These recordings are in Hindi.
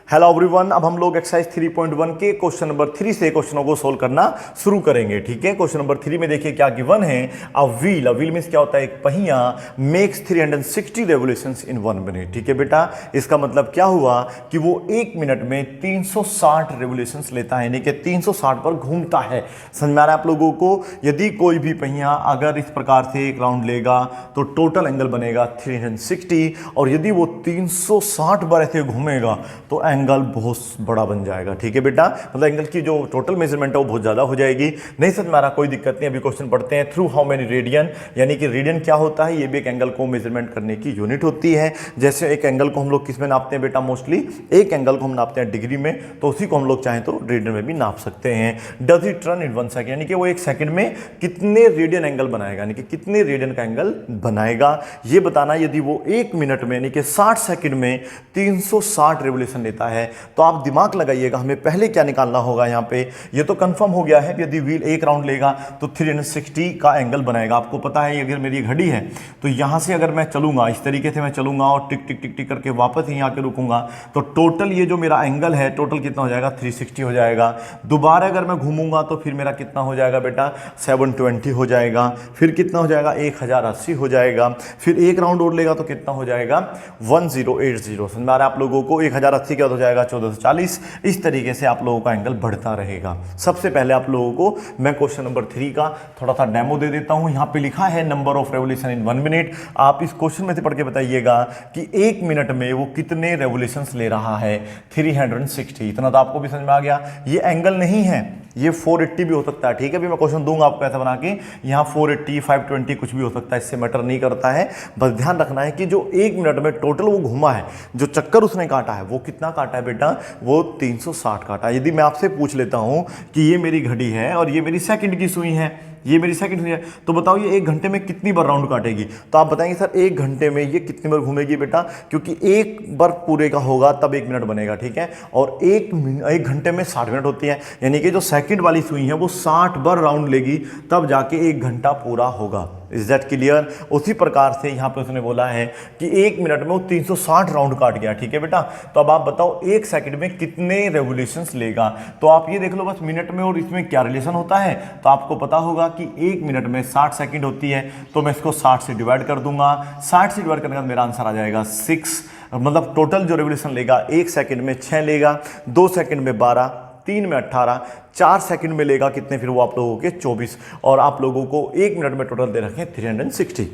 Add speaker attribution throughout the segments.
Speaker 1: हेलो एवरीवन, अब हम लोग एक्सरसाइज 3.1 के क्वेश्चन नंबर 3 से क्वेश्चनों को सोल्व करना शुरू करेंगे। ठीक है, क्वेश्चन नंबर 3 में देखिए क्या गिवन है। अ व्हील मींस क्या होता है, एक पहिया मेक्स 360 रेवोल्यूशंस इन 1 मिनट। ठीक है बेटा, इसका मतलब क्या हुआ कि वो 1 मिनट में 360 रेवोल्यूशंस लेता है, यानी कि 360 पर घूमता है। समझ में आ रहा है आप लोगों को। यदि कोई भी पहिया अगर इस प्रकार से एक राउंड लेगा तो टोटल एंगल बनेगा 360, और यदि वो 360 बार ऐसे घूमेगा तो एंगल बहुत बड़ा बन जाएगा। ठीक है बेटा, मतलब एंगल की जो टोटल मेजरमेंट है वो बहुत ज़्यादा हो जाएगी। नहीं समझ में आ रहा, कोई दिक्कत नहीं। अभी क्वेश्चन पढ़ते हैं। थ्रू हाउ मेनी रेडियन, यानी कि रेडियन क्या होता है, ये भी एक एंगल को मेजरमेंट करने की यूनिट होती है। जैसे एक एंगल को हम लोग किस में नापते हैं बेटा, मोस्टली एक एंगल को हम नापते हैं डिग्री में, तो उसी को हम लोग चाहें तो रेडियन में भी नाप सकते हैं। Does it run in 1 second, यानी कि वो 1 सेकंड में कितने रेडियन एंगल बनाएगा, यानी कि कितने रेडियन का एंगल बनाएगा, ये बताना। यदि वो 1 मिनट में यानी कि 60 सेकंड में 360 रेवोल्यूशन लेता है तो आप दिमाग लगाइएगा, हमें पहले क्या निकालना होगा। यहाँ पे ये तो कंफर्म हो गया है, यदि व्हील एक राउंड लेगा तो 360 का एंगल बनाएगा। आपको पता है अगर मेरी घड़ी है तो यहाँ से अगर मैं चलूंगा, इस तरीके से मैं चलूंगा और टिक टिक टिक टिक करके वापस यहीं आके रुकूंगा, तो टोटल ये जो मेरा एंगल है टोटल कितना हो जाएगा, 360 हो जाएगा। दोबारा अगर मैं घूमूंगा तो फिर मेरा कितना हो जाएगा बेटा, 720 हो जाएगा। फिर कितना हो जाएगा, 1080 हो जाएगा। फिर एक राउंड और लेगा तो कितना हो जाएगा, 1080। समझ में आ रहा है आप लोगों को। 1080 क्या हो जाएगा, 1440। इस तरीके से आप लोगों का एंगल बढ़ता रहेगा। सबसे पहले आप लोगों को मैं क्वेश्चन नंबर 3 का थोड़ा सा डेमो दे देता हूं। यहां पे लिखा है number of revolution in 1 minute. आप इस क्वेश्चन में से पढ़ के बताइएगा कि 1 मिनट में वो कितने रेवोल्यूशंस ले रहा है, 360। इतना तो आपको भी समझ में आ गया। ये एंगल नहीं है, ये 480 भी हो सकता है। ठीक है, भी मैं क्वेश्चन दूंगा आपको ऐसा बना के, यहाँ 480 520 कुछ भी हो सकता है, इससे मैटर नहीं करता है। बस ध्यान रखना है कि जो 1 मिनट में टोटल वो घुमा है, जो चक्कर उसने काटा है, वो कितना काटा है बेटा, वो 360 काटा है। यदि मैं आपसे पूछ लेता हूं कि ये मेरी घड़ी है और ये मेरी सेकंड की सुई है, ये मेरी सेकंड सुई है, तो बताओ ये 1 घंटे में कितनी बार राउंड काटेगी। तो आप बताएंगे सर 1 घंटे में ये कितनी बार घूमेगी बेटा, क्योंकि एक बार पूरे का होगा तब 1 मिनट बनेगा। ठीक है, और 1 घंटे में 60 मिनट होती है, यानी कि जो सेकंड वाली सुई है वो 60 बार राउंड लेगी तब जाके 1 घंटा पूरा होगा। Is that clear. उसी प्रकार से यहाँ पे उसने बोला है कि 1 मिनट में वो 360 राउंड काट गया। ठीक है बेटा, तो अब आप बताओ 1 सेकंड में कितने रेवोल्यूशंस लेगा। तो आप ये देख लो बस मिनट में और इसमें क्या रिलेशन होता है। तो आपको पता होगा कि 1 मिनट में 60 सेकंड होती है, तो मैं इसको 60 से डिवाइड कर दूंगा। 60 से डिवाइड करने का मेरा आंसर आ जाएगा 6। मतलब टोटल जो रेवोल्यूशन लेगा 1 सेकंड में 6 लेगा, 2 सेकंड में 12, 3 में 18, 4 सेकंड में लेगा कितने, फिर वो आप लोगों के 24। और आप लोगों को 1 मिनट में टोटल दे रखे हैं 360,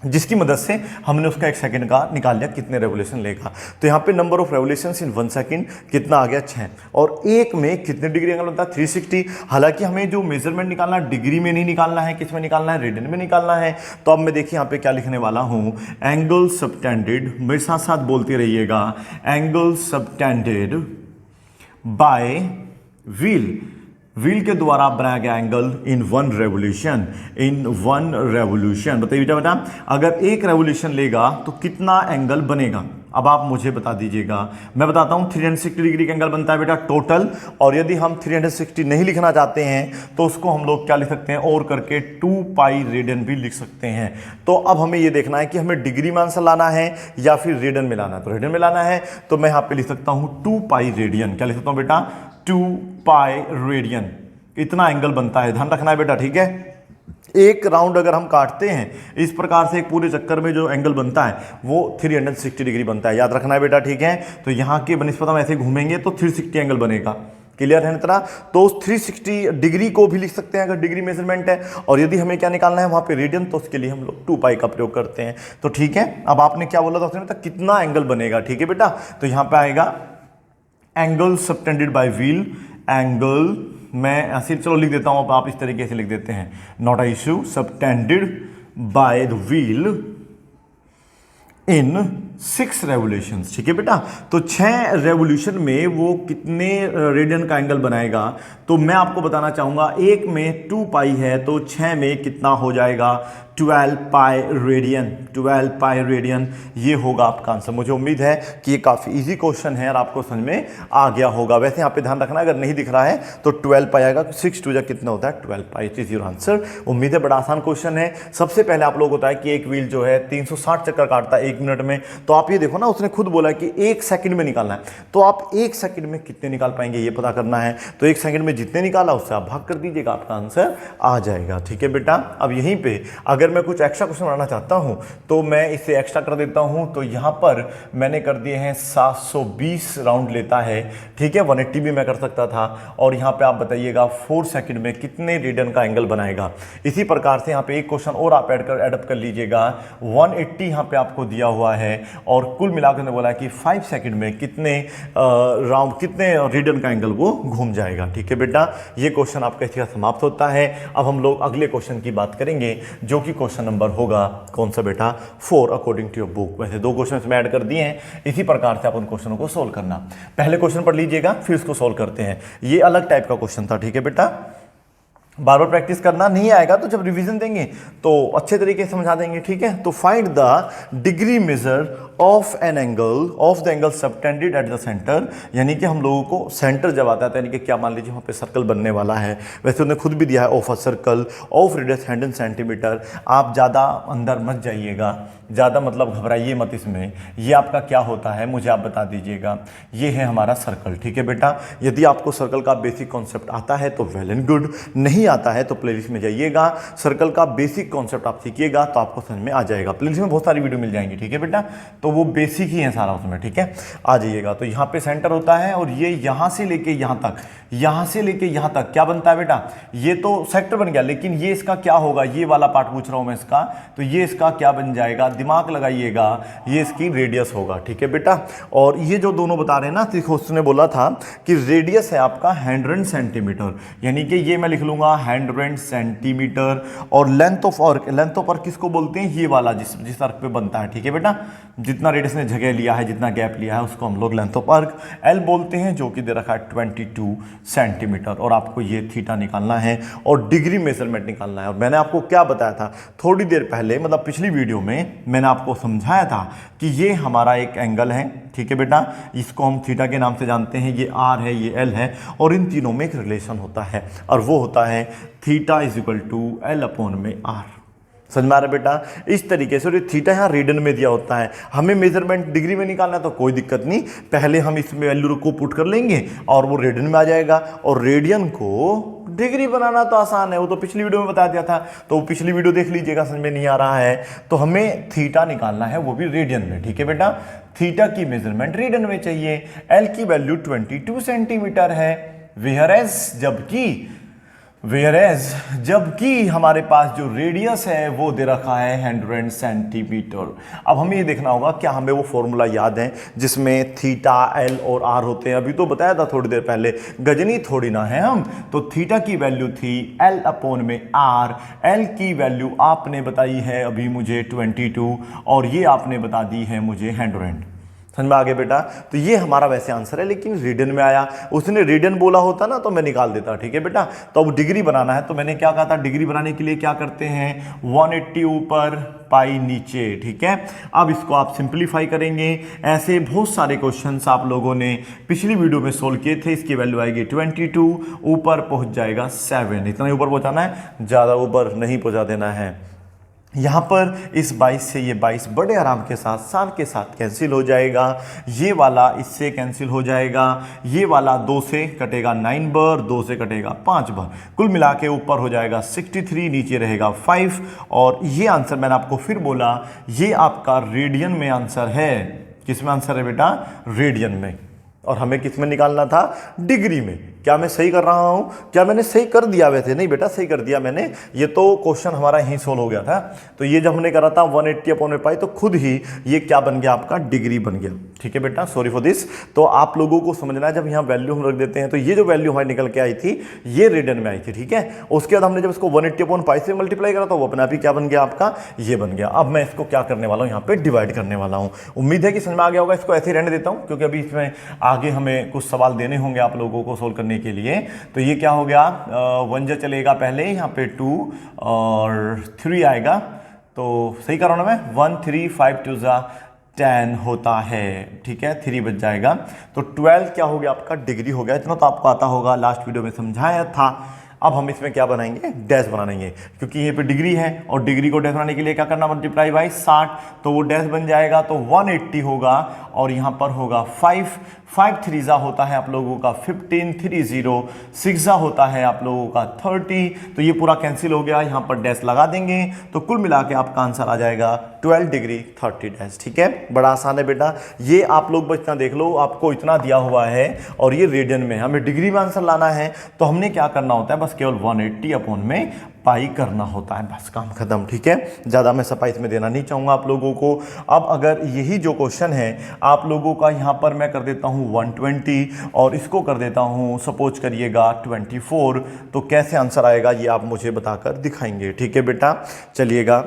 Speaker 1: जिसकी मदद से हमने उसका 1 सेकंड का निकाल लिया कितने रेवोल्यूशन लेगा। तो यहाँ पे number of revolutions in 1 second कितना आ गया, 6। और 1 में कितने डिग्री एंगल बनता है, 360। हालांकि हमें जो मेजरमेंट निकालना है डिग्री में नहीं निकालना है, किस में निकालना है, रेडियन में निकालना है। तो अब मैं देखिए यहाँ पे क्या लिखने वाला हूँ, एंगल सबटेंडेड, मेरे साथ साथ बोलते रहिएगा, एंगल सबटेंडेड बाय व्हील के द्वारा बनाया गया एंगल इन 1 रेवोल्यूशन। बताइए बेटा, अगर 1 रेवोल्यूशन लेगा तो कितना एंगल बनेगा। अब आप मुझे बता दीजिएगा। मैं बताता हूं 360 डिग्री का एंगल बनता है बेटा टोटल। और यदि हम 360 नहीं लिखना चाहते हैं तो उसको हम लोग क्या लिख सकते हैं, और करके 2 पाई रेडियन भी लिख सकते हैं। तो अब हमें ये देखना है कि हमें डिग्री में आंसर लाना है या फिर रेडियन में लाना है। तो रेडियन में लाना है तो मैं यहाँ पे लिख सकता हूं 2 पाई रेडियन। क्या लिख सकता हूं बेटा, 2 पाई रेडियन। इतना एंगल बनता है, ध्यान रखना है बेटा। ठीक है, एक राउंड अगर हम काटते हैं इस प्रकार से, एक पूरे चक्कर में जो एंगल बनता है वो 360 डिग्री बनता है, याद रखना है बेटा। ठीक है, तो यहाँ के बनिस्पत हम ऐसे घूमेंगे तो 360 एंगल बनेगा। क्लियर है ना तरह। तो उस 360 डिग्री को भी लिख सकते हैं अगर डिग्री मेजरमेंट है। और यदि हमें क्या निकालना है वहां पे रेडियन, तो उसके लिए हम लोग 2 पाई का प्रयोग करते हैं। तो ठीक है, अब आपने क्या बोला था उसने, तो कितना एंगल बनेगा। ठीक है बेटा, तो यहाँ पे आएगा angle subtended bye wheel, angle, मैं ऐसे चलो लिख देता हूं, अब आप इस तरीके से लिख देते हैं, not a issue, subtended by the wheel in 6 revolutions. ठीक है बेटा, तो 6 रेवोल्यूशन में वो कितने रेडियन का एंगल बनाएगा। तो मैं आपको बताना चाहूंगा 1 में 2 पाई है तो 6 में कितना हो जाएगा, 12 पाई रेडियन, 12 पाई रेडियन ये होगा आपका आंसर। मुझे उम्मीद है कि ये काफ़ी इजी क्वेश्चन है और आपको समझ में आ गया होगा। वैसे यहाँ पे ध्यान रखना, अगर नहीं दिख रहा है तो 12 पाई आएगा, 6 2 जा कितना होता है 12 पाई, इट इज योर आंसर। उम्मीद है बड़ा आसान क्वेश्चन है। सबसे पहले आप लोग होता है कि एक व्हील जो है 360 चक्कर काटता है 1 मिनट में, तो आप ये देखो ना, उसने खुद बोला कि 1 सेकंड में निकालना है, तो आप 1 सेकंड में कितने निकाल पाएंगे ये पता करना है। तो 1 सेकंड में जितने निकाला उससे आप भाग कर दीजिएगा, आपका आंसर आ जाएगा। ठीक है बेटा, अब यहीं पे अगर मैं कुछ एक्स्ट्रा क्वेश्चन बनाना चाहता हूं तो मैं इसे एक्स्ट्रा कर देता हूं। तो यहां पर मैंने कर दिए हैं 720 राउंड लेता है, ठीक है, 180 भी मैं कर सकता था। और यहां पे आप बताइएगा 4 सेकंड में कितने रेडियन का एंगल बनाएगा। इसी प्रकार से यहां पे एक क्वेश्चन और आप एडअप कर लीजिएगा, 180 यहां पे आपको दिया हुआ है और कुल मिलाकर ने बोला कि 5 सेकंड में कितने राउंड, कितने रेडियन का एंगल वो घूम जाएगा। ठीक है बेटा, ये क्वेश्चन आपका इसी का समाप्त होता है। अब हम लोग अगले क्वेश्चन की बात करेंगे जो कि क्वेश्चन नंबर होगा कौन सा बेटा, 4 अकॉर्डिंग टू योर बुक। वैसे 2 क्वेश्चन में ऐड कर दिए हैं, इसी प्रकार से आप उन क्वेश्चनों को सोल्व करना। पहले क्वेश्चन पढ़ लीजिएगा फिर इसको सोल्व करते हैं। ये अलग टाइप का क्वेश्चन था, ठीक है बेटा, बार बार प्रैक्टिस करना, नहीं आएगा तो जब रिवीजन देंगे तो अच्छे तरीके से समझा देंगे। ठीक है, तो find the degree measure of an angle of the angle subtended at the centre. यानी कि हम लोगों को सेंटर जब आता है, यानी कि क्या मान लीजिए वहाँ पे सर्कल बनने वाला है, वैसे उन्होंने खुद भी दिया है of a circle of radius 100 centimetre. आप ज़्यादा अंदर मत जाइएगा, ज़्यादा मतलब घबराइए मत इसमें। ये आपका क्या होता है मुझे आप बता दीजिएगा। ये है हमारा सर्कल, ठीक है बेटा। यदि आपको सर्कल का बेसिक कॉन्सेप्ट आता है तो वेल एंड गुड, नहीं आता है तो प्लेलिस्ट में जाइएगा, सर्कल का बेसिक कॉन्सेप्ट आप सीखिएगा तो आपको समझ में आ जाएगा। प्लेलिस्ट में बहुत सारी वीडियो मिल जाएंगी, ठीक है बेटा, तो वो बेसिक ही है सारा उसमें। ठीक है, आ जाइएगा। तो यहाँ पे सेंटर होता है और ये यहाँ से लेके यहाँ तक, यहाँ से लेके यहाँ तक क्या बनता है बेटा, ये तो सेक्टर बन गया, लेकिन ये इसका क्या होगा, ये वाला पार्ट पूछ रहा हूँ मैं इसका, तो ये इसका क्या बन जाएगा, दिमाग लगाइएगा, ये इसकी रेडियस होगा। ठीक है बेटा, और ये जो दोनों बता रहे हैं ना, उसने बोला था कि रेडियस है आपका 100 सेंटीमीटर, यानी कि ये मैं लिख लूंगा 100 सेंटीमीटर। और length of arc, length of arc किसको बोलते हैं, ये वाला जिस आर्क पे बनता है। ठीक है बेटा, जितना रेडियस ने जगह लिया है, जितना गैप लिया है, उसको हम लोग लेंथ ऑफ आर्क एल बोलते हैं, जो कि दे रखा है 22 सेंटीमीटर। और आपको ये थीटा निकालना है और डिग्री मेजरमेंट निकालना है। और मैंने आपको क्या बताया था थोड़ी देर पहले, मतलब पिछली वीडियो में मैंने आपको समझाया था कि ये हमारा एक एंगल है, ठीक है बेटा, इसको हम थीटा के नाम से जानते हैं, ये आर है, ये एल है, और इन तीनों में एक रिलेशन होता है और वो होता है theta is equal to L upon में आर। समझ में आ रहा है बेटा, इस तरीके से। और ये थीटा यहाँ रेडियन में दिया होता है, हमें मेजरमेंट डिग्री में निकालना है तो कोई दिक्कत नहीं, पहले हम इस वैल्यू को पुट कर लेंगे और वो रेडियन में आ जाएगा। और रेडियन को डिग्री बनाना तो आसान है, वो तो पिछली वीडियो में बता दिया था, तो पिछली वीडियो देख लीजिएगा, समझ में नहीं आ रहा है तो हमें थीटा निकालना है, वो भी रेडियन में। ठीक है बेटा, थीटा की मेजरमेंट रेडियन में चाहिए। एल की वैल्यू 22 सेंटीमीटर है, जबकि हमारे पास जो रेडियस है वो दे रखा है 100 सेंटीमीटर। अब हमें ये देखना होगा क्या हमें वो फॉर्मूला याद है जिसमें थीटा एल और आर होते हैं। अभी तो बताया था थोड़ी देर पहले, गजनी थोड़ी ना है हम। तो थीटा की वैल्यू थी एल अपॉन में आर, एल की वैल्यू आपने बताई है अभी मुझे 22 और ये आपने बता दी है मुझे 100। समझ में आ गया बेटा, तो ये हमारा वैसे आंसर है, लेकिन रेडियन में आया, उसने रेडियन बोला होता ना तो मैं निकाल देता। ठीक है बेटा, तो अब डिग्री बनाना है तो मैंने क्या कहा था, डिग्री बनाने के लिए क्या करते हैं, 180 ऊपर पाई नीचे। ठीक है, अब इसको आप सिंप्लीफाई करेंगे। ऐसे बहुत सारे क्वेश्चंस आप लोगों ने पिछली वीडियो में सोल्व किए थे। इसकी वैल्यू आएगी 22, ऊपर पहुंच जाएगा 7, इतना ही ऊपर पहुंचाना है, ज़्यादा ऊपर नहीं पहुंचा देना है। यहाँ पर इस 22 से ये 22 बड़े आराम के साथ साल के साथ कैंसिल हो जाएगा, ये वाला इससे कैंसिल हो जाएगा, ये वाला 2 से कटेगा 9 बार, 2 से कटेगा 5 बार, कुल मिला के ऊपर हो जाएगा 63, नीचे रहेगा 5। और ये आंसर मैंने आपको फिर बोला, ये आपका रेडियन में आंसर है। किस में आंसर है बेटा, रेडियन में। और हमें किस में निकालना था, डिग्री में। क्या मैं सही कर रहा हूं, क्या मैंने सही कर दिया, वैसे नहीं बेटा सही कर दिया मैंने, ये तो क्वेश्चन हमारा यहीं सोल्व हो गया था। तो ये जब हमने करा था 180 अपॉन में पाई, तो खुद ही ये क्या बन गया आपका, डिग्री बन गया। ठीक है बेटा, सॉरी फॉर दिस। तो आप लोगों को समझना है, जब यहाँ वैल्यू हम रख देते हैं तो ये जो वैल्यू हमारी निकल के आई थी ये रेडियन में आई थी। ठीक है, उसके बाद हमने जब इसको 180 अपॉन पाई से मल्टीप्लाई करा तो वो अपने आप ही क्या बन गया आपका, ये बन गया। अब मैं इसको क्या करने वाला हूँ, यहाँ पे डिवाइड करने वाला हूँ। उम्मीद है कि समझ में आ गया होगा। इसको ऐसे ही रहने देता हूँ क्योंकि अभी इसमें आगे हमें कुछ सवाल देने होंगे आप लोगों को सोल्व करने के लिए। तो ये क्या हो गया, 1 चलेगा पहले, यहाँ पे 2 और 3 आएगा, तो सही कर रहा हूं ना मैं, 1 3 5 2 10 होता है, ठीक है, 3 बच जाएगा। तो 12 क्या हो गया आपका, डिग्री हो गया। इतना तो आपको आता होगा, लास्ट वीडियो में समझाया था। अब हम इसमें क्या बनाएंगे, डैश बनाएंगे, क्योंकि ये पे डिग्री है और डिग्री को डैश बनाने के लिए क्या करना, मल्टीप्लाई बाई 60, तो वो डैश बन जाएगा, तो 180 होगा और यहाँ पर होगा 5 5 3 होता है आप लोगों का 15, 30 6 होता है आप लोगों का 30, तो ये पूरा कैंसिल हो गया, यहाँ पर डैश लगा देंगे, तो कुल मिला के आपका आंसर आ जाएगा 12 डिग्री 30 डैश। ठीक है, बड़ा आसान है बेटा, ये आप लोग बस इतना देख लो, आपको इतना दिया हुआ है और ये रेडियन में, हमें डिग्री में आंसर लाना है, तो हमने क्या करना होता है, बस केवल 180 अपॉन में पाई करना होता है, बस काम खत्म। ठीक है, ज़्यादा मैं सफाई इसमें देना नहीं चाहूँगा आप लोगों को। अब अगर यही जो क्वेश्चन है आप लोगों का, यहाँ पर मैं कर देता हूँ 120 और इसको कर देता हूँ सपोज करिएगा 24, तो कैसे आंसर आएगा ये आप मुझे बताकर दिखाएंगे। ठीक है बेटा, चलिएगा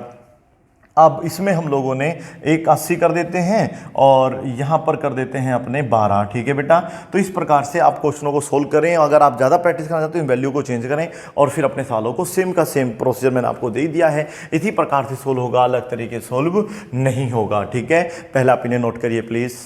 Speaker 1: अब इसमें हम लोगों ने एक 80 कर देते हैं और यहाँ पर कर देते हैं अपने 12। ठीक है बेटा, तो इस प्रकार से आप क्वेश्चनों को सोल्व करें। अगर आप ज़्यादा प्रैक्टिस करना चाहते हैं वैल्यू को चेंज करें और फिर अपने सालों को सेम का सेम प्रोसीजर मैंने आपको दे दिया है, इसी प्रकार से सोल्व होगा, अलग तरीके से सोल्व नहीं होगा। ठीक है, पहला आपने नोट करिए प्लीज़।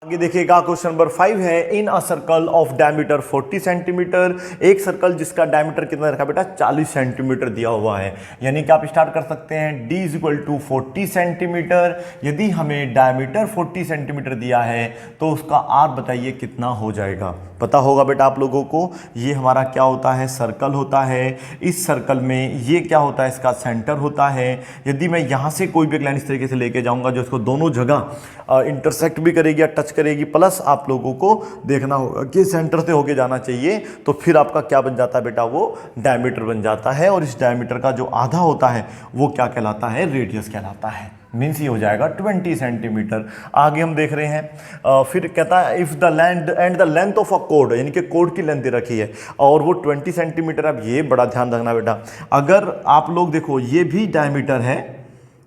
Speaker 1: आगे देखिएगा, क्वेश्चन नंबर 5 है, in a circle of diameter 40 centimetre, एक सर्कल जिसका डायमीटर कितना रखा बेटा 40 सेंटीमीटर दिया हुआ है, यानी कि आप स्टार्ट कर सकते हैं d = 40 सेंटीमीटर। यदि हमें डायमीटर 40 सेंटीमीटर दिया है तो उसका r बताइए कितना हो जाएगा। पता होगा बेटा आप लोगों को, ये हमारा क्या होता है, सर्कल होता है। इस सर्कल में ये क्या होता है, इसका सेंटर होता है। यदि मैं यहाँ से कोई भी एक लाइन इस तरीके से लेके जाऊँगा जो इसको दोनों जगह इंटरसेक्ट भी करेगी या टच करेगी, प्लस आप लोगों को देखना होगा कि सेंटर से होके जाना चाहिए, तो फिर आपका क्या बन जाता है बेटा, वो डायमीटर बन जाता है। और इस डायमीटर का जो आधा होता है वो क्या कहलाता है, रेडियस कहलाता है। मीन्स ये हो जाएगा 20 सेंटीमीटर। आगे हम देख रहे हैं, फिर कहता है if the land and the length of a code, यानी कि कोड की लेंथ दे रखी है और वो 20 सेंटीमीटर। अब ये बड़ा ध्यान रखना बेटा, अगर आप लोग देखो ये भी डायमीटर है,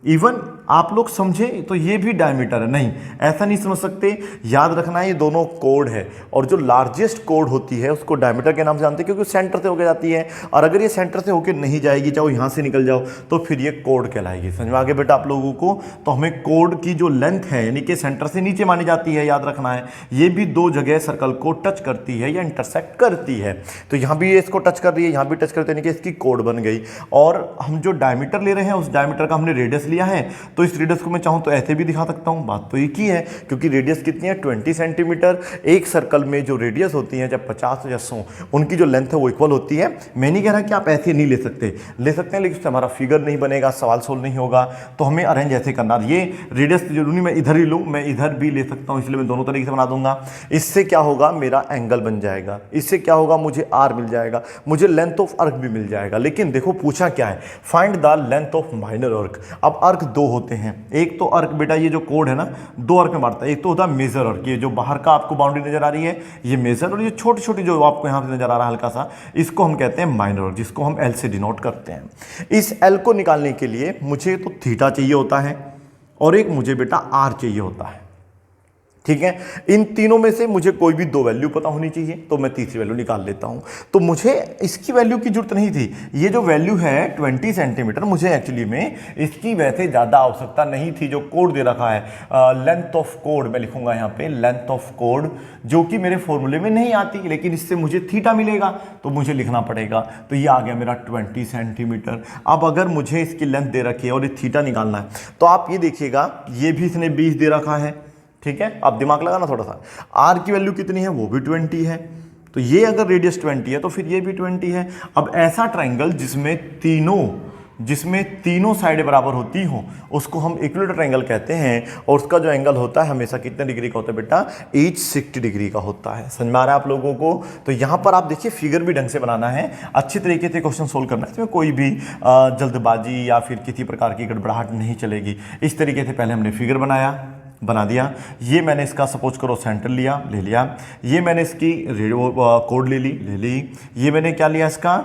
Speaker 1: इवन आप लोग समझे तो ये भी डायमीटर है, नहीं ऐसा नहीं समझ सकते, याद रखना है ये दोनों कोड है और जो लार्जेस्ट कोड होती है उसको डायमीटर के नाम से जानते हैं, क्योंकि सेंटर से होकर जाती है। और अगर ये सेंटर से होकर नहीं जाएगी, चाहे यहाँ से निकल जाओ, तो फिर ये कोड कहलाएगी। समझ में आ गया बेटा आप लोगों को। तो हमें कोड की जो लेंथ है, यानी कि सेंटर से नीचे मानी जाती है, याद रखना है, ये भी दो जगह सर्कल को टच करती है या इंटरसेक्ट करती है। तो यहाँ भी इसको टच कर रही है, यहाँ भी टच करते, यानी कि इसकी कोड बन गई। और हम जो डायमीटर ले रहे हैं उस डायमीटर का हमने रेडियस लिया है, तो इस रेडियस को मैं चाहूँ तो ऐसे भी दिखा सकता हूँ। बात तो एक ही है, क्योंकि रेडियस कितनी है 20 सेंटीमीटर। एक सर्कल में जो रेडियस होती है, जब 50 या 100, उनकी जो लेंथ है वो इक्वल होती है। मैं नहीं कह रहा कि आप ऐसे नहीं ले सकते, ले सकते हैं, लेकिन उससे हमारा फिगर नहीं बनेगा, सवाल सोल्व नहीं होगा। तो हमें अरेंज ऐसे करना, ये रेडियस जरूरी मैं इधर ही लूँ, मैं इधर भी ले सकता हूँ, इसलिए मैं दोनों तरीके से बना दूंगा। इससे क्या होगा, मेरा एंगल बन जाएगा, इससे क्या होगा, मुझे आर मिल जाएगा, मुझे लेंथ ऑफ अर्क भी मिल जाएगा। लेकिन देखो पूछा क्या है, find the length of minor अर्क। अब अर्क दो होते हैं, एक तो अर्क बेटा ये जो कोड है ना, दो अर्क में बांटता है। एक तो होता है मेजर अर्क, ये जो बाहर का आपको बाउंड्री नजर आ रही है ये मेजर, और ये छोटी छोटी जो आपको यहाँ से नजर आ रहा है हल्का सा, इसको हम कहते हैं माइनर अर्क, जिसको हम एल से डिनोट करते हैं। इस एल को निकालने के लिए मुझे तो थीटा चाहिए होता है और एक मुझे बेटा आर चाहिए होता है। ठीक है, इन तीनों में से मुझे कोई भी दो वैल्यू पता होनी चाहिए, तो मैं तीसरी वैल्यू निकाल लेता हूं। तो मुझे इसकी वैल्यू की जरूरत नहीं थी, ये जो वैल्यू है 20 सेंटीमीटर, मुझे एक्चुअली में इसकी वैसे ज़्यादा आवश्यकता नहीं थी। जो कोड दे रखा है, लेंथ ऑफ कोड मैं लिखूंगा यहाँ पे, लेंथ ऑफ कोड, जो कि मेरे फॉर्मूले में नहीं आती, लेकिन इससे मुझे थीटा मिलेगा तो मुझे लिखना पड़ेगा। तो ये आ गया मेरा 20 सेंटीमीटर। अब अगर मुझे इसकी लेंथ दे रखी है और ये थीटा निकालना है, तो आप ये देखिएगा, ये भी इसने 20 दे रखा है। ठीक है, आप दिमाग लगाना थोड़ा सा, आर की वैल्यू कितनी है, वो भी 20 है। तो ये अगर रेडियस 20 है तो फिर ये भी 20 है। अब ऐसा ट्राइंगल जिसमें तीनों साइडें बराबर होती हो, उसको हम इक्विलेटरल ट्राइंगल कहते हैं। और उसका जो एंगल होता है हमेशा कितने डिग्री का होता है बेटा, ईच 60 डिग्री का होता है। समझ में आ रहा है आप लोगों को। तो यहाँ पर आप देखिए, फिगर भी ढंग से बनाना है, अच्छी तरीके से क्वेश्चन सोल्व करना है, इसमें कोई भी जल्दबाजी या फिर किसी प्रकार की गड़बड़ाहट नहीं चलेगी। इस तरीके से पहले हमने फिगर बना दिया, ये मैंने इसका सपोज करो सेंटर ले लिया, ये मैंने इसकी कोड ले ली, ये मैंने क्या लिया, इसका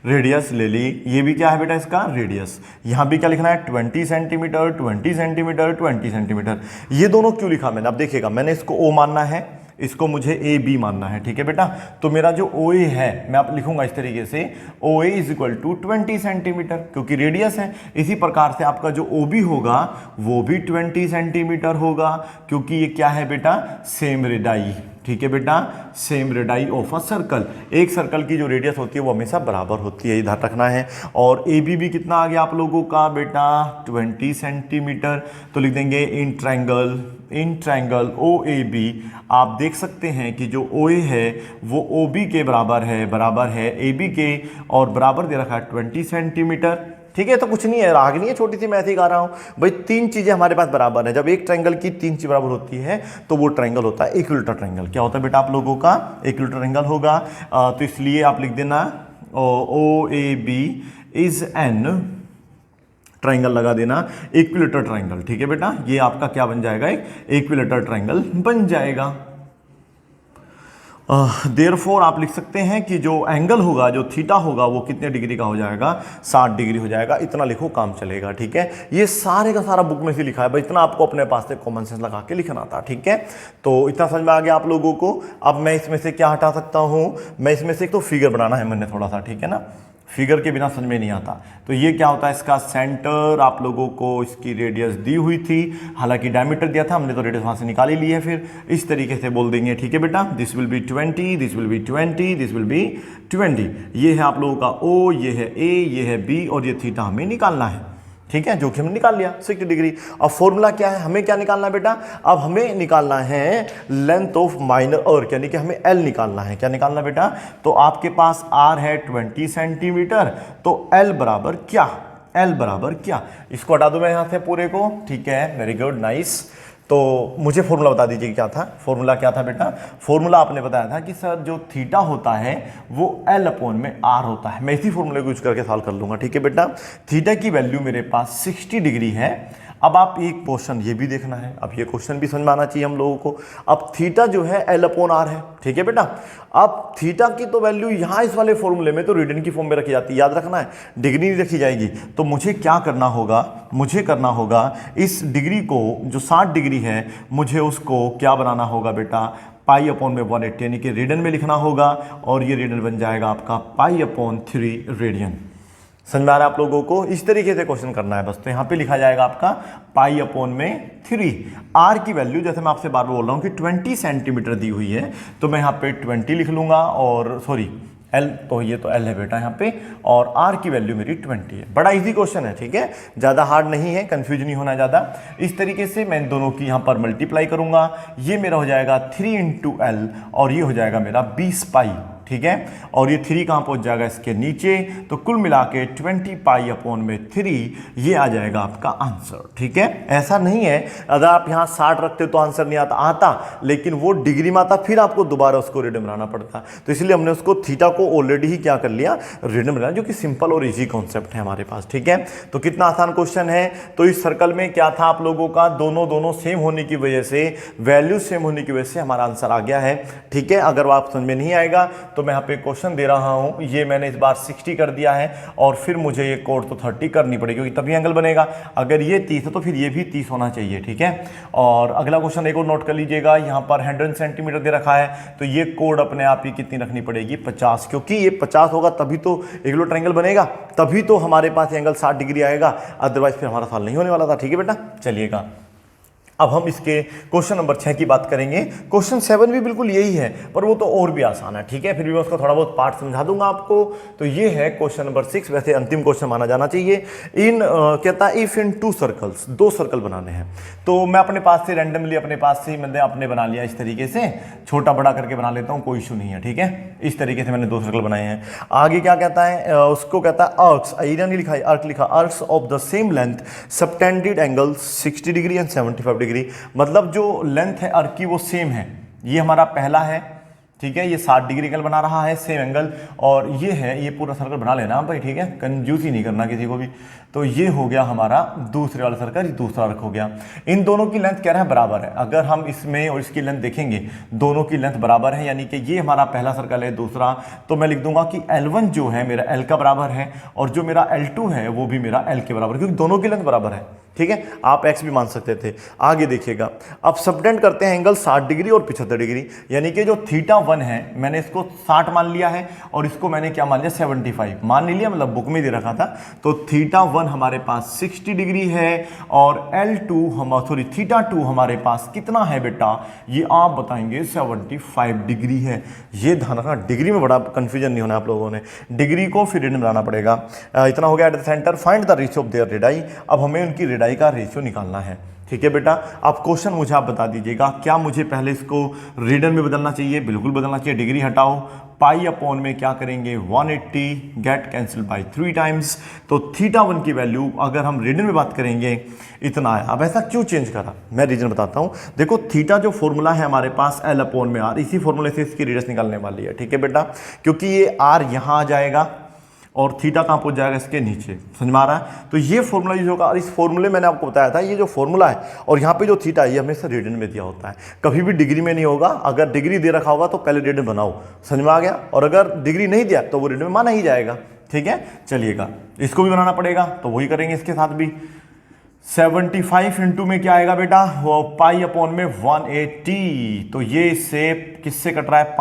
Speaker 1: रेडियस ले ली, ये भी क्या है बेटा, इसका रेडियस। यहाँ भी क्या लिखना है, 20 सेंटीमीटर, 20 सेंटीमीटर, 20 सेंटीमीटर। ये दोनों क्यों लिखा मैंने, अब देखिएगा, मैंने इसको ओ मानना है, इसको मुझे ए बी मानना है, ठीक है बेटा। तो मेरा जो ओ ए है मैं आप लिखूंगा इस तरीके से, ओ ए इज इक्वल टू 20 सेंटीमीटर, क्योंकि रेडियस है। इसी प्रकार से आपका जो ओ बी होगा वो भी 20 सेंटीमीटर होगा, क्योंकि ये क्या है बेटा, सेम रेडाई, ठीक है बेटा, same radii of a circle. एक सर्कल की जो रेडियस होती है वो हमेशा बराबर होती है, ध्यान रखना है। और ए बी भी कितना आ गया आप लोगों का बेटा, 20 सेंटीमीटर। तो लिख देंगे in triangle O A B, आप देख सकते हैं कि जो ओ ए है वो ओ बी के बराबर है ए बी के, और बराबर दे रखा है 20 सेंटीमीटर, ठीक है। तो कुछ नहीं है, राग नहीं है, छोटी सी मैं ऐसे ही गा रहा हूं भाई। तीन चीजें हमारे पास बराबर है, जब एक ट्रायंगल की तीन चीज बराबर होती है तो वो ट्रायंगल होता है इक्विलेटरल ट्रायंगल। क्या होता है बेटा आप लोगों का, इक्विलेटरल ट्रायंगल होगा। तो इसलिए आप लिख देना O A B is N, triangle लगा देना, इक्विलेटरल ट्रायंगल, ठीक है बेटा। ये आपका क्या बन जाएगा, एक इक्विलेटरल ट्रायंगल बन जाएगा। देयरफॉर आप लिख सकते हैं कि जो एंगल होगा, जो थीटा होगा, वो कितने डिग्री का हो जाएगा, 60 डिग्री हो जाएगा। इतना लिखो, काम चलेगा, ठीक है। ये सारे का सारा बुक में से लिखा है भाई, इतना आपको अपने पास से कॉमन सेंस लगा के लिखना था, ठीक है। तो इतना समझ में आ गया आप लोगों को। अब मैं इसमें से क्या हटा सकता हूं, मैं इसमें से एक तो फिगर बनाना है मैंने थोड़ा सा, ठीक है ना, फिगर के बिना समझ में नहीं आता। तो ये क्या होता है, इसका सेंटर आप लोगों को इसकी रेडियस दी हुई थी, हालांकि डायमीटर दिया था हमने, तो रेडियस वहां से निकाल ही ली है। फिर इस तरीके से बोल देंगे, ठीक है बेटा, this will be 20, this will be 20, this will be 20। ये है आप लोगों का ओ, ये है ए, ये है बी, और ये थीटा हमें निकालना है, ठीक है, जो कि हमने निकाल लिया 60 डिग्री। अब फॉर्मूला क्या है, हमें क्या निकालना है बेटा, अब हमें निकालना है लेंथ ऑफ माइनर अर्क, यानी कि हमें एल निकालना है। क्या निकालना बेटा, तो आपके पास आर है 20 सेंटीमीटर, तो एल बराबर क्या, इसको हटा दूं मैं यहां से पूरे को, ठीक है, वेरी गुड, नाइस। तो मुझे फॉर्मूला बता दीजिए क्या था, फॉर्मूला क्या था बेटा, फॉर्मूला आपने बताया था कि सर जो थीटा होता है वो एल अपॉन में आर होता है। मैं इसी फॉर्मूले को यूज करके सॉल्व कर लूंगा, ठीक है बेटा। थीटा की वैल्यू मेरे पास 60 डिग्री है। अब आप एक क्वेश्चन ये भी देखना है, अब ये क्वेश्चन भी समझ में आना चाहिए हम लोगों को। अब थीटा जो है एल अपॉन आर है, ठीक है बेटा। अब थीटा की तो वैल्यू यहां इस वाले फॉर्मूले में तो रेडियन की फॉर्म में रखी जाती है, याद रखना है, डिग्री नहीं रखी जाएगी। तो मुझे क्या करना होगा, मुझे करना होगा इस डिग्री को, जो 60 डिग्री है, मुझे उसको क्या बनाना होगा बेटा, पाई अपॉन में 180, यानी कि रेडियन में लिखना होगा, और ये रेडियन बन जाएगा आपका पाई अपॉन 3 रेडियन। समझ में आ रहा है आप लोगों को, इस तरीके से क्वेश्चन करना है बस। तो यहाँ पे लिखा जाएगा आपका पाई अपॉन में 3। आर की वैल्यू जैसे मैं आपसे बार बार बोल रहा हूँ कि 20 सेंटीमीटर दी हुई है, तो मैं यहाँ पे 20 लिख लूंगा, और सॉरी एल, तो ये तो एल है बेटा यहाँ पे, और आर की वैल्यू मेरी 20 है। बड़ा इजी क्वेश्चन है, ठीक है, ज़्यादा हार्ड नहीं है, कंफ्यूज नहीं होना ज़्यादा। इस तरीके से मैं दोनों की यहाँ पर मल्टीप्लाई करूंगा, ये मेरा हो जाएगा 3 × एल, और ये हो जाएगा मेरा 20 पाई, ठीक है। और ये 3 कहाँ पहुंच जाएगा, इसके नीचे। तो कुल मिला के 20 पाई अपॉन में 3, ये आ जाएगा आपका आंसर, ठीक है। ऐसा नहीं है अगर आप यहाँ 60 रखते तो आंसर नहीं आता, लेकिन वो डिग्री में आता, फिर आपको दोबारा उसको रेडियन बनाना पड़ता। तो इसलिए हमने उसको थीटा को ऑलरेडी ही क्या कर लिया, रेडियन बनाया, जो कि सिंपल और इजी कॉन्सेप्ट है हमारे पास, ठीक है। तो कितना आसान क्वेश्चन है। तो इस सर्कल में क्या था आप लोगों का, दोनों सेम होने की वजह से, वैल्यू सेम होने की वजह से हमारा आंसर आ गया है, ठीक है। अगर आप समझ में नहीं आएगा तो मैं यहाँ पे क्वेश्चन दे रहा हूं, ये मैंने इस बार 60 कर दिया है, और फिर मुझे ये कोड तो 30 करनी पड़ेगी, क्योंकि तभी एंगल बनेगा। अगर ये 30 है तो फिर ये भी 30 होना चाहिए, ठीक है। और अगला क्वेश्चन एक और नोट कर लीजिएगा, यहाँ पर 100 सेंटीमीटर दे रखा है, तो ये कोड अपने आप ही कितनी रखनी पड़ेगी, 50, क्योंकि ये 50 होगा तभी तो इक्विलेटरल ट्रायंगल बनेगा, तभी तो हमारे पास एंगल 60 डिग्री आएगा, अदरवाइज फिर हमारा सवाल नहीं होने वाला था, ठीक है बेटा। चलिएगा, अब हम इसके क्वेश्चन नंबर 6 की बात करेंगे। क्वेश्चन 7 भी बिल्कुल यही है, पर वो तो और भी आसान है, ठीक है। फिर भी मैं उसका थोड़ा बहुत पार्ट समझा दूंगा आपको। तो ये है क्वेश्चन नंबर 6, वैसे अंतिम क्वेश्चन माना जाना चाहिए। कहता है इफ इन 2 सर्कल्स, 2 सर्कल बनाने हैं। तो मैं अपने पास से रैंडमली अपने पास से मैंने अपने बना लिया, इस तरीके से छोटा बड़ा करके बना लेता हूँ, कोई इशू नहीं है, ठीक है। इस तरीके से मैंने 2 सर्कल बनाए हैं। आगे क्या कहता है, उसको कहता है आर्क्स, एरिया नहीं लिखा है, आर्क लिखा, arcs of the same length subtended angle 60 degree and 75 degree. मतलब जो लेंथ है अर्क की वो सेम है, ये हमारा पहला है, ठीक है। ये 60 डिग्री एंगल बना रहा है, सेम एंगल, और ये है, ये पूरा सर्कल बना लेना भाई, ठीक है, कंफ्यूज ही नहीं करना किसी को भी। तो ये हो गया हमारा दूसरे वाला सर्कल, ये दूसरा अर्क हो गया। इन दोनों की लेंथ कह रहा है बराबर है। अगर हम इसमें और इसकी लेंथ देखेंगे, दोनों की लेंथ बराबर है, यानी कि ये हमारा पहला सर्कल है, दूसरा, तो मैं लिख दूंगा कि L1 जो है मेरा L का बराबर है, और जो मेरा L2 है वो भी मेरा L के बराबर, क्योंकि दोनों की लेंथ बराबर है, ठीक है। आप x भी मान सकते थे। आगे देखिएगा, अब सबटेंड करते हैं एंगल 60 डिग्री और 75 डिग्री, यानी कि जो θ1 है मैंने इसको 60 मान लिया है, और इसको मैंने क्या मान लिया, 75 मान लिया, मतलब बुक में दे रखा था। तो θ1 हमारे पास 60 डिग्री है, और θ2 हमारे पास कितना है बेटा, ये आप बताएंगे 75 डिग्री है। ये ध्यान रखना, डिग्री में बड़ा कंफ्यूजन नहीं होना आप लोगों ने, डिग्री को फिर रेडियन बनाना पड़ेगा। इतना हो गया। At the centre find the ratio of their radii, अब हमें उनकी रेडाई का रेशियो निकालना है, ठीक है बेटा। अब क्वेश्चन मुझे आप बता दीजिएगा, क्या मुझे पहले इसको रेडियन में बदलना चाहिए? बिल्कुल बदलना चाहिए। डिग्री हटाओ, पाई अपॉन में क्या करेंगे, 180, गेट कैंसिल बाय 3 टाइम्स। तो θ1 की वैल्यू अगर हम रेडियन में बात करेंगे इतना है। अब ऐसा क्यों चेंज करा, मैं रीजन बताता हूं। देखो थीटा जो फॉर्मूला है हमारे पास L अपॉन में R, इसी फॉर्मूले से इसकी रेडियस निकालने वाली है, ठीक है बेटा, क्योंकि ये R यहां आ जाएगा और थीटा कहाँ पहुंच जाएगा, इसके नीचे, समझ में आ रहा है। तो ये फॉर्मूला यूज होगा, और इस फॉर्मूले मैंने आपको बताया था, ये जो फॉर्मूला है और यहाँ पे जो थीटा है ये हमेशा रेडियन में दिया होता है, कभी भी डिग्री में नहीं होगा। अगर डिग्री दे रखा होगा तो पहले रेडियन बनाओ, समझ में आ गया, और अगर डिग्री नहीं दिया तो वो रेडियन में माना ही जाएगा, ठीक है। चलिएगा, इसको भी बनाना पड़ेगा, तो वही करेंगे इसके साथ भी। 75 इंटू में क्या आएगा बेटा, वो पाई अपॉन में 180। तो ये इससे किससे कट रहा है,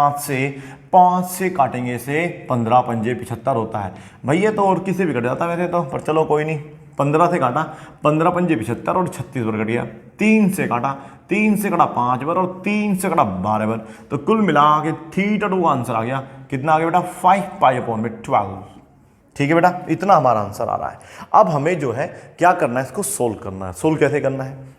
Speaker 1: 5 से काटेंगे इसे, 15 पंजे 75 होता है भाई। ये तो और किसी भी कट जाता वैसे तो, पर चलो कोई नहीं। 15 से काटा, 15 पंजे 75 और 36 बार कट गया। 3 से काटा, 3 से कटा 5 बार, और 3 से कटा 12 बार। तो कुल मिला के θ2 का आंसर आ गया, कितना आ गया बेटा, 5 पाई अपॉन में 12, ठीक है बेटा। इतना हमारा आंसर आ रहा है। अब हमें जो है क्या करना है, इसको सोल्व करना है। सोल्व कैसे करना है,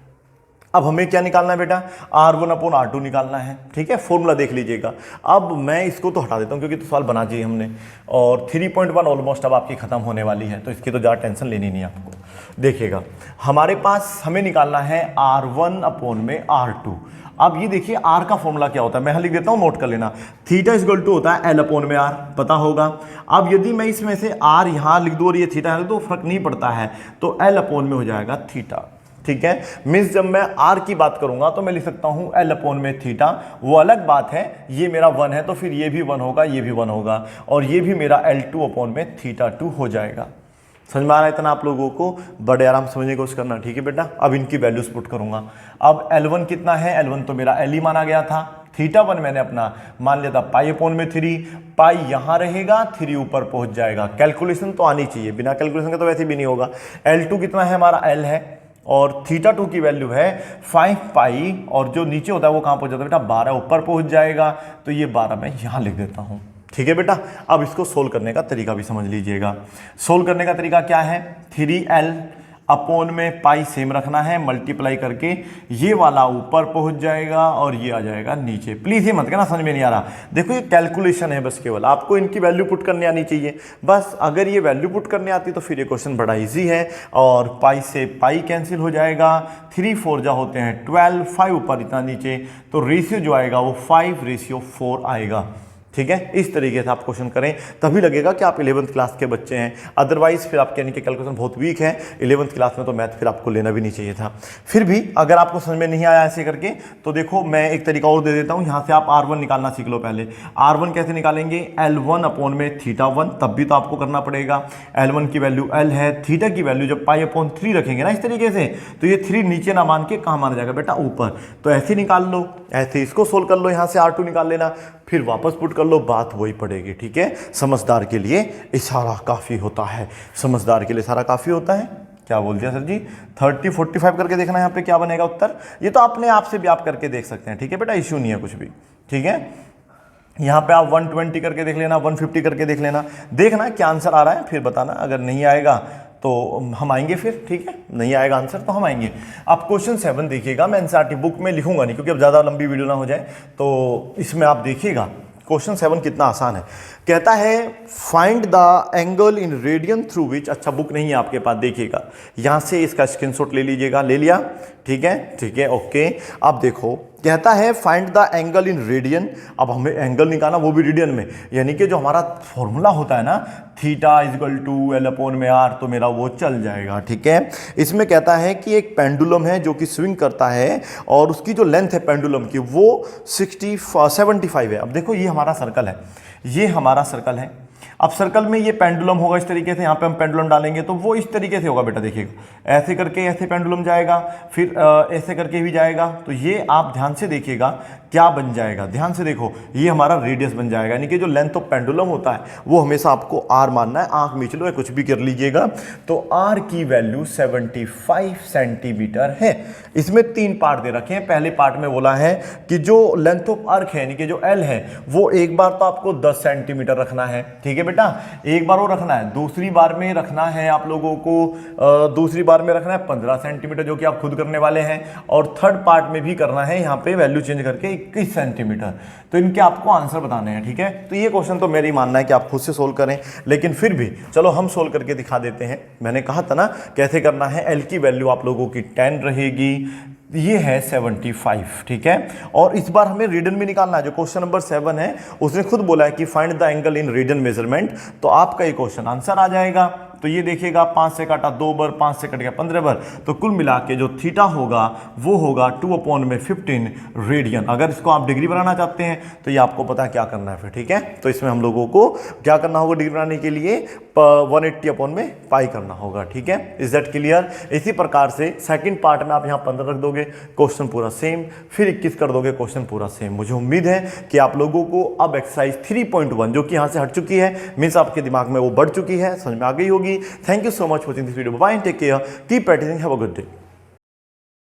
Speaker 1: अब हमें क्या निकालना है बेटा, R1 अपॉन R2 निकालना है, ठीक है। फॉर्मूला देख लीजिएगा। अब मैं इसको तो हटा देता हूं क्योंकि तो सवाल बना चाहिए हमने, और 3.1 ऑलमोस्ट अब आपकी खत्म होने वाली है, तो इसकी तो ज़्यादा टेंशन लेनी नहीं आपको। देखिएगा, हमारे पास हमें निकालना है R1 अपॉन में R2। अब ये देखिए R का फॉर्मूला क्या होता है, मैं यहाँ लिख देता हूँ, नोट कर लेना। थीटा इक्वल टू होता है L अपॉन में R, पता होगा। अब यदि मैं इसमें से R यहाँ लिख दूँ और ये थीटा लिख दूँ, फर्क नहीं पड़ता है, तो L अपॉन में हो जाएगा थीटा, ठीक है। मीन्स जब मैं R की बात करूंगा तो मैं लिख सकता हूं L अपॉन में थीटा। वो अलग बात है, ये मेरा 1 है तो फिर ये भी 1 होगा, ये भी 1 होगा, और ये भी मेरा L2 अपॉन में θ2 हो जाएगा। समझ में आ रहा है इतना आप लोगों को, बड़े आराम समझने की कोशिश करना, ठीक है बेटा। अब इनकी वैल्यूज पुट करूंगा। अब L1 कितना है, L1 तो मेरा L ही माना गया था, θ1 मैंने अपना मान लिया था पाई अपॉन में 3, पाई यहां रहेगा, 3 ऊपर पहुंच जाएगा। कैलकुलेशन तो आनी चाहिए, बिना कैलकुलेशन के तो वैसे भी नहीं होगा। L2 कितना है, हमारा L है, और θ2 की वैल्यू है 5 पाई, और जो नीचे होता है वो कहां पहुंच जाता है बेटा, 12 ऊपर पहुंच जाएगा। तो ये 12 मैं यहां लिख देता हूं, ठीक है बेटा। अब इसको सोल्व करने का तरीका भी समझ लीजिएगा। सोल्व करने का तरीका क्या है, 3L अपॉन में पाई सेम रखना है, मल्टीप्लाई करके ये वाला ऊपर पहुंच जाएगा और ये आ जाएगा नीचे। प्लीज ये मत कहना समझ में नहीं आ रहा, देखो ये कैलकुलेशन है बस, केवल आपको इनकी वैल्यू पुट करने आनी चाहिए बस। अगर ये वैल्यू पुट करने आती तो फिर ये क्वेश्चन बड़ा इजी है, और पाई से पाई कैंसिल हो जाएगा, 3 4 जा होते हैं 12, 5 ऊपर इतना नीचे, तो रेशियो जो आएगा वो 5:4 आएगा, ठीक है। इस तरीके से आप क्वेश्चन करें तभी लगेगा कि आप 11th क्लास के बच्चे हैं, अदरवाइज फिर आपके यानी कि कैलकुलेशन बहुत वीक है। 11th क्लास में तो मैथ फिर आपको लेना भी नहीं चाहिए था। फिर भी अगर आपको समझ में नहीं आया ऐसे करके, तो देखो मैं एक तरीका और दे देता हूं, यहां से आप R1 निकालना सीख लो पहले। R1 कैसे निकालेंगे, L1 अपॉन में θ1, तब भी तो आपको करना पड़ेगा। L1 की वैल्यू L है, थीटा की वैल्यू जब पाई अपॉन 3 रखेंगे ना इस तरीके से, तो ये 3 नीचे ना मान के कहां माना जाएगा बेटा, ऊपर। तो ऐसे निकाल लो, ऐसे इसको सोल्व कर लो, यहां से R2 निकाल लेना, फिर वापस पुट कर लो, बात वही पड़ेगी, ठीक है। समझदार के लिए इशारा काफी होता है, समझदार के लिए इशारा काफी होता है। क्या बोलते हैं सर जी, 30 45 करके देखना यहाँ पे क्या बनेगा उत्तर। ये तो अपने आप से भी आप करके देख सकते हैं, ठीक है बेटा, इश्यू नहीं है कुछ भी, ठीक है। यहाँ पे आप 120 करके देख लेना, 150 करके देख लेना, देखना क्या आंसर आ रहा है, फिर बताना। अगर नहीं आएगा तो हम आएंगे फिर, ठीक है, नहीं आएगा आंसर तो हम आएंगे। आप क्वेश्चन 7 देखिएगा, मैं एनसीईआरटी बुक में लिखूंगा नहीं क्योंकि अब ज़्यादा लंबी वीडियो ना हो जाए, तो इसमें आप देखिएगा क्वेश्चन 7 कितना आसान है। कहता है find the angle in radian through which, अच्छा बुक नहीं है आपके पास, देखिएगा यहाँ से इसका स्क्रीनशॉट ले लीजिएगा, ले लिया, ठीक है, ठीक है, ओके। अब देखो कहता है find the angle in radian. अब हमें एंगल निकालना वो भी रेडियन में, यानी कि जो हमारा फॉर्मूला होता है ना theta is equal to L upon में आर, तो मेरा वो चल जाएगा। ठीक है, इसमें कहता है कि एक पेंडुलम है जो कि स्विंग करता है और उसकी जो लेंथ है पेंडुलम की वो 75 है। अब देखो ये हमारा सर्कल है, ये हमारा सर्कल है। अब सर्कल में ये पेंडुलम होगा इस तरीके से, यहाँ पे हम पेंडुलम डालेंगे तो वो इस तरीके से होगा बेटा, देखिएगा ऐसे करके ऐसे पेंडुलम जाएगा, फिर ऐसे करके भी जाएगा। तो ये आप ध्यान से देखिएगा क्या बन जाएगा, ध्यान से देखो, ये हमारा रेडियस बन जाएगा, यानी कि जो लेंथ ऑफ पेंडुलम होता है वो हमेशा आपको आर मानना है, आंख मीच लो या कुछ भी कर लीजिएगा। तो आर की वैल्यू 75 सेंटीमीटर है। इसमें 3 पार्ट दे रखे हैं। पहले पार्ट में बोला है कि जो लेंथ ऑफ आर्क है यानी कि जो एल है वो एक बार तो आपको 10 सेंटीमीटर रखना है। ठीक है बेटा, एक बार वो रखना है, दूसरी बार में रखना है आप लोगों को, दूसरी बार में रखना है 15 सेंटीमीटर जो कि आप खुद करने वाले हैं, और थर्ड पार्ट में भी करना है यहाँ पे वैल्यू चेंज करके 21 सेंटीमीटर। तो इनके आपको आंसर बताने हैं। ठीक है, तो ये क्वेश्चन तो मेरी मानना है कि आप खुद से सोल्व करें, लेकिन फिर भी चलो हम सोल्व करके दिखा देते हैं। मैंने कहा था ना कैसे करना है। एल की वैल्यू आप लोगों की 10 रहेगी, ये है 75। ठीक है, और इस बार हमें रेडियन में निकालना है। जो क्वेश्चन नंबर 7 है उसने खुद बोला है कि find the angle in radian measurement, तो आपका ये क्वेश्चन आंसर आ जाएगा। तो ये देखिएगा 5 से काटा 2 बार, 5 से कट गया 15 बार, तो कुल मिला के जो थीटा होगा वो होगा 2/15 रेडियन। अगर इसको आप डिग्री बनाना चाहते हैं तो ये आपको पता है क्या करना है फिर। ठीक है, तो इसमें हम लोगों को क्या करना होगा डिग्री बनाने के लिए 180/π करना होगा। ठीक है, इज दैट क्लियर। इसी प्रकार से सेकंड पार्ट में आप यहाँ 15 रख दोगे, क्वेश्चन पूरा सेम, फिर 21 कर दोगे, क्वेश्चन पूरा सेम। मुझे उम्मीद है कि आप लोगों को अब एक्सरसाइज 3.1 जो कि यहाँ से हट चुकी है, मीन्स आपके दिमाग में वो बढ़ चुकी है, समझ में आ गई होगी। Thank you so much for watching this video. Bye and take care. Keep practicing. Have a good day.